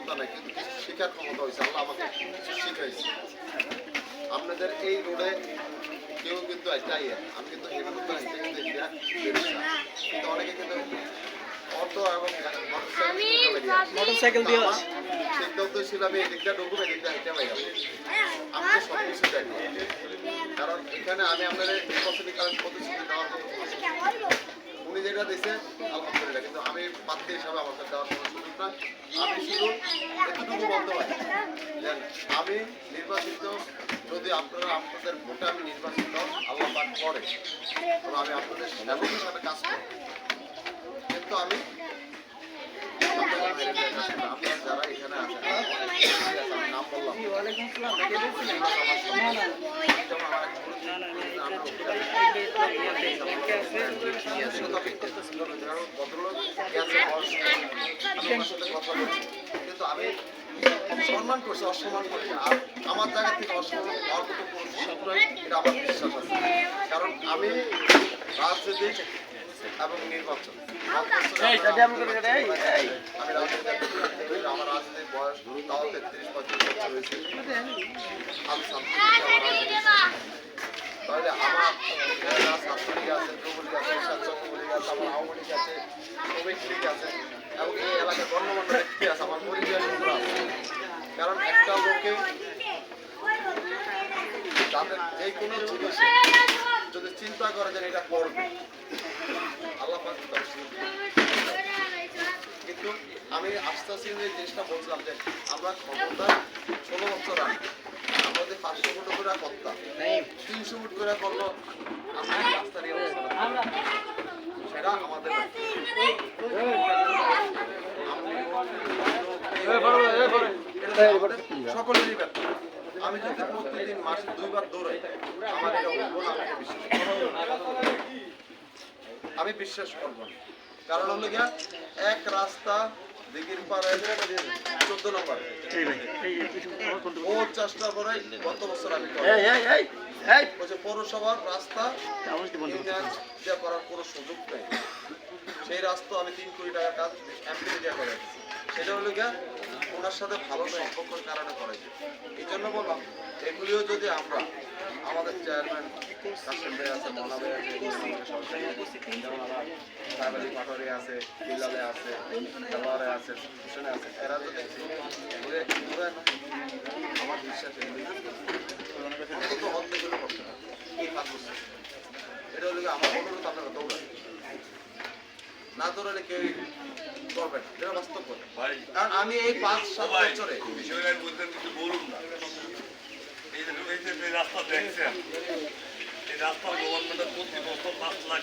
ক্ষমতা নাই, কিন্তু কিছু শেখার ক্ষমতা হয়েছে। আল্লাহ আমাকে কিছু শিখাইছে। আপনাদের এই রোডে কেউ কিন্তু এটাই, আমি কিন্তু এইভাবে তো কিন্তু কিন্তু অনেকে কিন্তু অটো এবং মোটরসাইকেল দিয়ে সিদ্ধান্ত ছিল আমি এদিকটা ঢুকবো, এদিকটা হেঁটে পাই যাবো। আমি তো সব কিছু জানি, কারণ এখানে আমি আপনাদের নির্বাচনী কারণ প্রতিশ্রুতি দেওয়ার মতো উনি যেটা দিয়েছে আলহামদুলিল্লাহ, কিন্তু আমি প্রার্থী হিসাবে আমাকে দেওয়ার কোনো সুযোগ না। আমি শুধু এতটুকু বলতে পারি যে আমি নির্বাচিত, যদি আপনারা আপনাদের ভোটে আমি নির্বাচিত আল্লাহ পাক করে, তবে আমি আপনাদের সেবক হিসাবে কাজ করব। কিন্তু আমি আপনারা যারা এখানে আছেন, আমি নাম বললাম কিন্তু আমি সম্মান করছি, অসম্মান করছি। আর আমার জায়গা থেকে অসম্মান হওয়ার মতো কোনো এটা আমার বিশ্বাস আছে, কারণ আমি রাজনীতি এবং নির্বাচন আমি রাজনীতি, আমার রাজনীতির বয়স তাও 33-35 বছর হয়েছে। তাহলে আমার ছাত্রলীগ আছে, যুবলীগ আছে, স্বেচ্ছাসেবক আছে, আমার আওয়ামী লীগ আছে, শ্রমিক লীগ আছে, এবং এই এলাকার গণ্যমান্য ব্যক্তি আছে, আমার পরিচয় আছে। কারণ একটা লোকে তাদের যে কোনো জিনিস যদি চিন্তা করে যে এটা করবে, আল্লাহ পাক কিন্তু আমি আস্তে আস্তে যে জিনিসটা বলছিলাম যে আমরা ক্ষমতা 16 বছর আগে আমাদের 500 ফুট করে করতাম, 300 ফুট করে করলো সেটা আমাদের সকলেরই ব্যাপার। আমি যদি প্রতিদিন মাসে 2 বার দৌড়াই, আমার এটা আমি বিশ্বাস করবো না। কারণ হলো গিয়া এক রাস্তা দিঘির পাড়ে 14 নম্বর ও চেষ্টা করে গত বছর আমি পৌরসভার রাস্তা করার কোনো সুযোগ নেই। সেই রাস্তা আমি 3 কোটি টাকার কাজ এমপি দিয়ে করে, সেটা হলো গিয়া ওনার সাথে ভালো সম্পর্কের কারণে করেছে। এই জন্য বললাম এগুলিও যদি আমরা আমাদের চেয়ারম্যান কাশেম ভাই আছে, মনা ভাই আছে, পাটোয়ারি আছে, বিল্লালে আছে, খেলোয়াড়ে আছে, ভূষণে আছে, এরা যদি আমার বিশ্বাস এটা হলো আমার অনুরোধ, আপনারা দৌড়ান না, দৌড়ালে কেউ করবেন, এটা বাস্তব করে। কারণ আমি এই 5-7 বছরে বিষয়টা বলতেন কিছু বলুন না। এই রাস্তা দেখছেন, এই রাস্তার গভর্নমেন্টের প্রতি বছর 5 লাখ